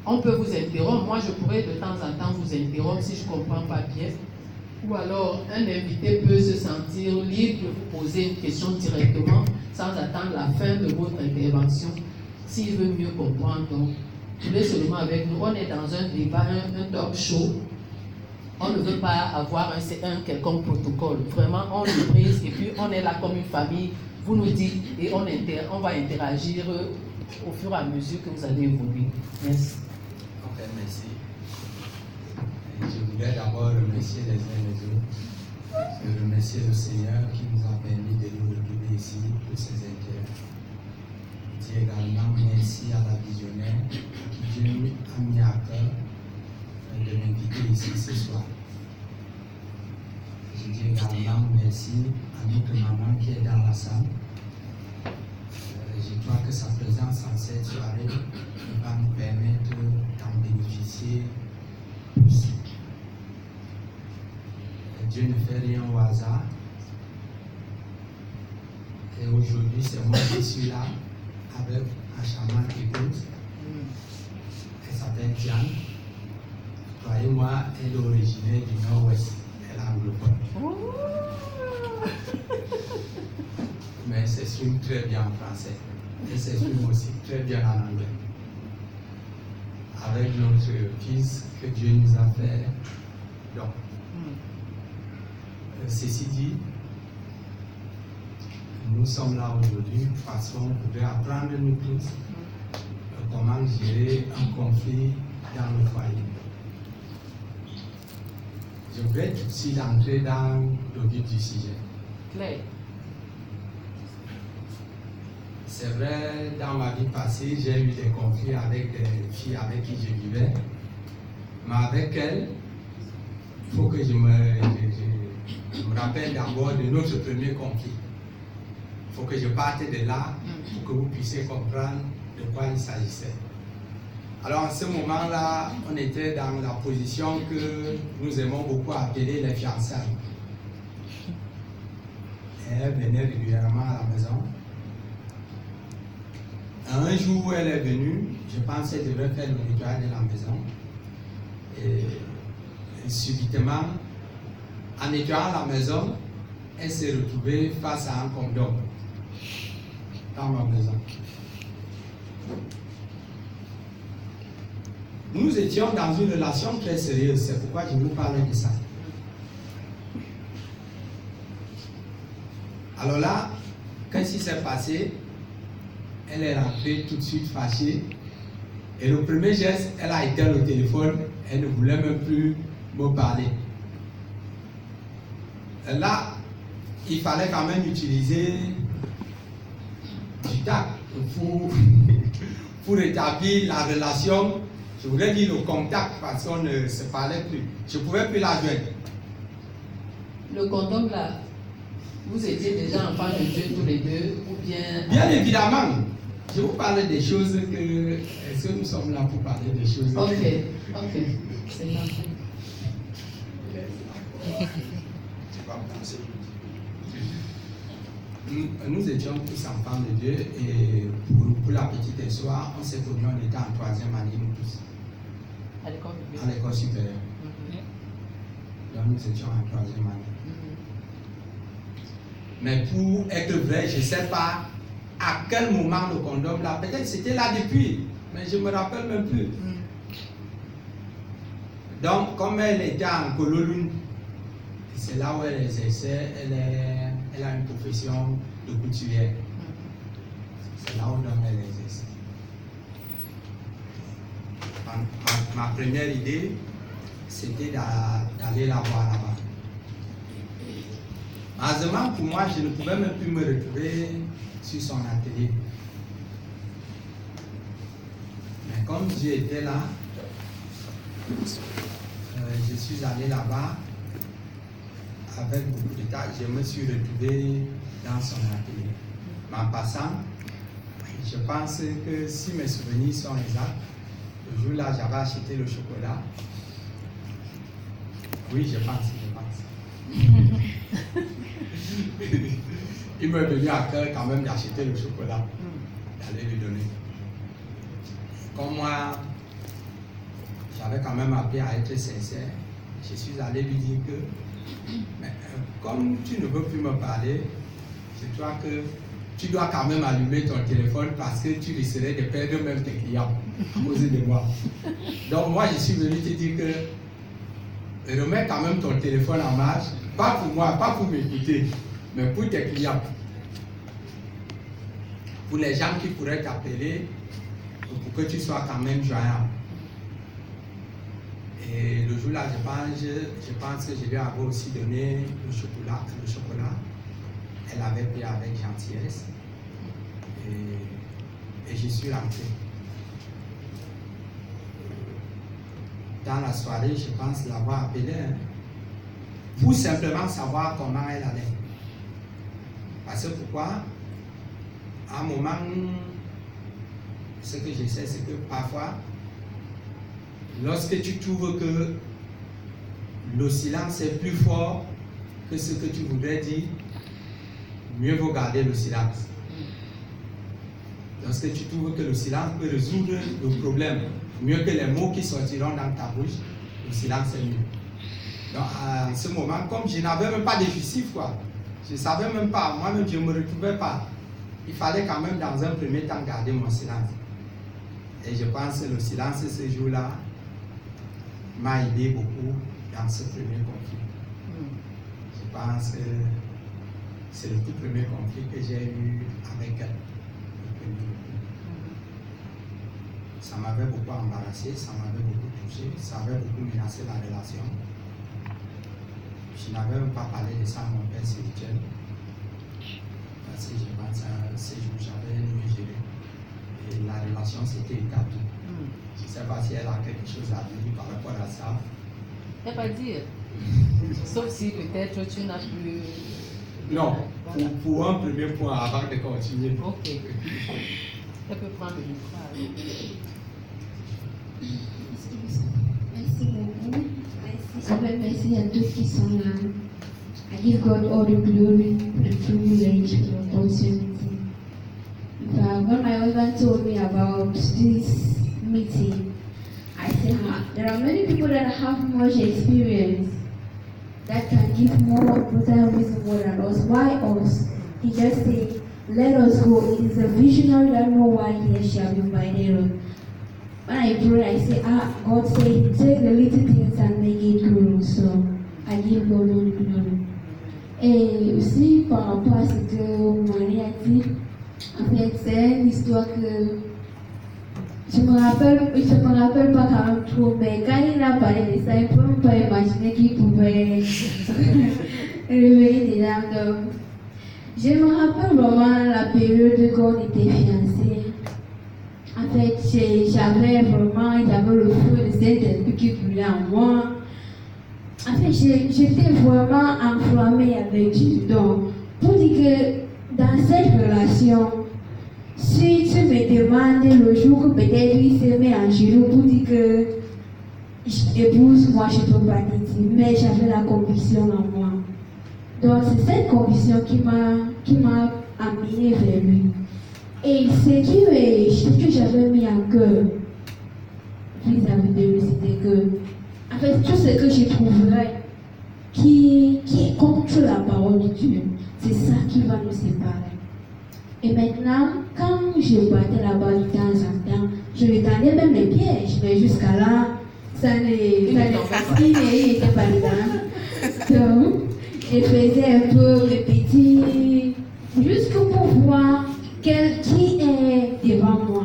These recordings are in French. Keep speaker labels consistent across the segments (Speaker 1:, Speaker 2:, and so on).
Speaker 1: On peut vous interrompre. Moi, je pourrais de temps en temps vous interrompre si je ne comprends pas bien. Ou alors, un invité peut se sentir libre de vous poser une question directement sans attendre la fin de votre intervention s'il veut mieux comprendre. Donc, soyez seulement avec nous. On est dans un débat, un talk show. On ne veut pas avoir un quelconque protocole. Vraiment, on le brise et puis on est là comme une famille. Vous nous dites et on va interagir au fur et à mesure que vous allez évoluer. Merci.
Speaker 2: Ok, merci. Je voulais d'abord remercier les uns et les autres. Je remercie le Seigneur qui nous a permis de nous retrouver ici pour ces intérêts. Je dis également merci à la visionnaire qui Dieu a mis à cœur de m'inviter ici ce soir. Je dis également merci à notre maman qui est dans la salle. Je crois que sa présence en cette soirée va nous permettre d'en bénéficier plus. Dieu ne fait rien au hasard. Et aujourd'hui, c'est moi qui suis là avec un charmante épouse. Elle s'appelle Diane. Croyez-moi, elle est originaire du Nord-Ouest. Elle est anglophone. Mais elle s'exprime très bien en français. Elle s'exprime aussi très bien en anglais. Avec notre fils que Dieu nous a fait. Donc, ceci dit, nous sommes là aujourd'hui parce qu'on voudrait apprendre nous tous comment gérer un conflit dans le foyer. Je voudrais tout de suite entrer dans le vif du sujet.
Speaker 1: Claire.
Speaker 2: C'est vrai, dans ma vie passée, j'ai eu des conflits avec des filles avec qui je vivais. Mais avec elles, il faut que je me rappelle d'abord de notre premier conflit. Il faut que je parte de là pour que vous puissiez comprendre de quoi il s'agissait. Alors, à ce moment-là, on était dans la position que nous aimons beaucoup appeler les fiançailles. Et elle venait régulièrement à la maison. Un jour où elle est venue, je pense qu'elle devrait faire le nettoyage de la maison. Et subitement, en nettoyant la maison, elle s'est retrouvée face à un condom dans ma maison. Nous étions dans une relation très sérieuse, c'est pourquoi je vous parle de ça. Alors là, qu'est-ce qui s'est passé? Elle est rentrée tout de suite fâchée. Et le premier geste, elle a éteint le téléphone. Elle ne voulait même plus me parler. Et là, il fallait quand même utiliser du tact pour rétablir la relation. Je voulais dire le contact parce qu'on ne se parlait plus. Je ne pouvais plus la joindre.
Speaker 1: Le condom là, vous étiez déjà enfants de Dieu tous les deux ou bien...
Speaker 2: Bien évidemment. Je vous parle des choses que... Est-ce que nous sommes là pour parler des choses?
Speaker 1: Ok, ok. C'est parfait.
Speaker 2: Nous étions tous enfants de Dieu et pour la petite histoire, on s'est connus, on était en 3e année, nous tous. À l'école supérieure. Donc nous étions en 3e année. Mais pour être vrai, je ne sais pas à quel moment le condom là, peut-être c'était là depuis, mais je ne me rappelle même plus. Donc, comme elle était en Kololun, c'est là où elle exerçait, elle a une profession de couturière. C'est là où elle exerce. Ma première idée, c'était d'aller la voir là-bas. Heureusement pour moi, je ne pouvais même plus me retrouver sur son atelier. Mais comme Dieu était là, je suis allé là-bas avec beaucoup de tâches. Je me suis retrouvé dans son atelier. Mais en passant, je pense que si mes souvenirs sont exacts, le jour-là, j'avais acheté le chocolat. Oui, je pense. Il m'est venu à cœur quand même d'acheter le chocolat, d'aller lui donner. Comme moi, j'avais quand même appris à être sincère. Je suis allé lui dire que, mais, comme tu ne veux plus me parler, je crois que tu dois quand même allumer ton téléphone parce que tu risquerais de perdre même tes clients à cause de moi. Donc moi, je suis venu te dire que remets quand même ton téléphone en marche, pas pour moi, pas pour m'écouter, mais pour tes clients. Pour les gens qui pourraient t'appeler, pour que tu sois quand même joignable. Et le jour-là, je pense que je lui avais aussi donné le chocolat. Elle avait pris avec gentillesse. Et je suis rentré. Dans la soirée, je pense l'avoir appelée pour simplement savoir comment elle allait. Parce que pourquoi? À un moment, ce que je sais, c'est que parfois, lorsque tu trouves que le silence est plus fort que ce que tu voudrais dire, mieux vaut garder le silence. Lorsque tu trouves que le silence peut résoudre le problème, mieux que les mots qui sortiront dans ta bouche, le silence est mieux. Donc, en ce moment, comme je n'avais même pas de justif, quoi, je ne savais même pas, moi-même je ne me retrouvais pas. Il fallait quand même dans un premier temps garder mon silence. Et je pense que le silence ce jour-là m'a aidé beaucoup dans ce premier conflit. Je pense que c'est le tout premier conflit que j'ai eu avec elle. Ça m'avait beaucoup embarrassé, ça m'avait beaucoup touché, ça avait beaucoup menacé la relation. Je n'avais même pas parlé de ça à mon père spirituel. Parce que je pense à ces jours, j'avais mieux géré. Et la relation s'était établie. Je ne sais pas si elle a quelque chose à dire par rapport à ça.
Speaker 1: Elle va dire. Sauf si peut-être tu n'as plus.
Speaker 2: Non, pour un premier point avant de continuer.
Speaker 1: Ok. Elle peut prendre le micro.
Speaker 3: Merci beaucoup. Merci à tous qui sont là. I give God all the glory for the privilege and opportunity. When my husband told me about this meeting, I said, there are many people that have much experience that can give more important wisdom more than us. Why us? He just said, let us go. It is a visionary that no one here shall be invited. When I pray, I say, God said, take the little things and make it grow. So I give God all the glory. Et aussi par rapport à ce que Marie a dit, en fait, c'est une histoire que je me rappelle pas quand même trop, mais quand il a parlé de ça, il ne peut même pas imaginer qu'il pouvait réveiller des larmes. Je me rappelle vraiment la période quand on était fiancés. En fait, j'avais le feu de Saint-Esprit qui brûlait en moi. En fait, j'étais vraiment enflammée avec Dieu. Donc, pour dire que dans cette relation, si tu me demandes le jour que peut-être il se met en genoux pour dire que épouse, moi je ne peux pas te dire, mais j'avais la conviction en moi. Donc, c'est cette conviction qui m'a amenée vers lui. Et ce que j'avais mis en cœur vis-à-vis de lui, c'était que en fait, tout ce que je trouverais qui est contre la parole de Dieu, c'est ça qui va nous séparer. Et maintenant, quand je battais là-bas de temps en temps, je lui tendais même les pièges, mais jusqu'à là, il n'était pas dedans. Donc, je faisais un peu le petit, juste pour voir qui est devant moi.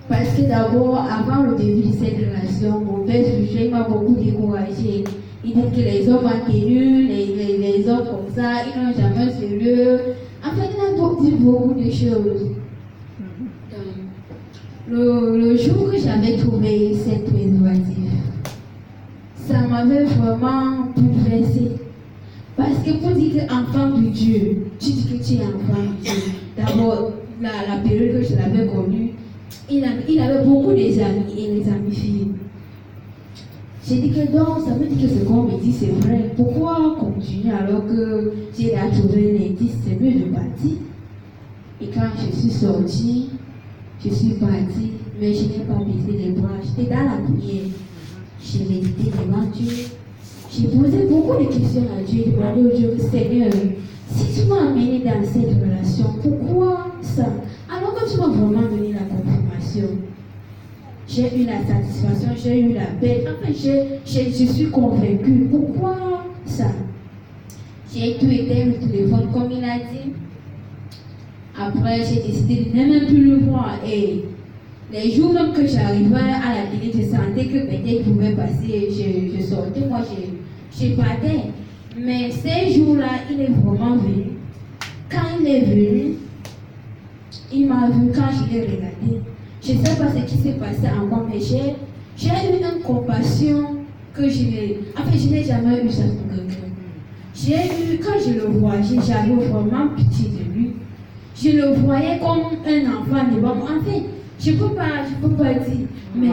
Speaker 3: Parce que d'abord, avant le début de cette relation, mon père spirituel m'a beaucoup découragé. Il dit que les hommes en tenue, les hommes comme ça, ils n'ont jamais sérieux. En fait, il a dit beaucoup de choses. Le jour que j'avais trouvé cette préservative, ça m'avait vraiment bouleversé. Parce que pour dire qu'enfant de Dieu, tu dis que tu es enfant de Dieu. D'abord, la période que je l'avais connue, il avait beaucoup d'amis et les amis filles. J'ai dit que donc, ça veut dire que ce qu'on me dit c'est vrai. Pourquoi continuer alors que j'ai déjà trouvé un indice, c'est mieux de partir. Et quand je suis sortie, je suis partie, mais je n'ai pas baissé les bras. J'étais dans la prière. j'ai médité devant Dieu. J'ai posé beaucoup de questions à Dieu, demandé au Dieu, Seigneur, si tu m'as amené dans cette relation, pourquoi ça? Alors que tu m'as vraiment donné la confirmation. J'ai eu la satisfaction, j'ai eu la paix. Enfin, je suis convaincue. Pourquoi ça? J'ai tout éteint le téléphone, comme il a dit. Après, j'ai décidé de ne même plus le voir. Et les jours même que j'arrivais à la télé, je sentais que peut-être pouvait passer. Je sortais, moi, je partais. Mais ces jours-là, il est vraiment venu. Quand il est venu, il m'a vu quand je l'ai regardé. Je ne sais pas ce qui s'est passé en moi, mais j'ai eu une compassion que je n'ai jamais eu ça pour quelqu'un. J'ai eu, quand je le voyais, j'avais vraiment pitié de lui. Je le voyais comme un enfant devant moi. En fait, je peux pas dire, mais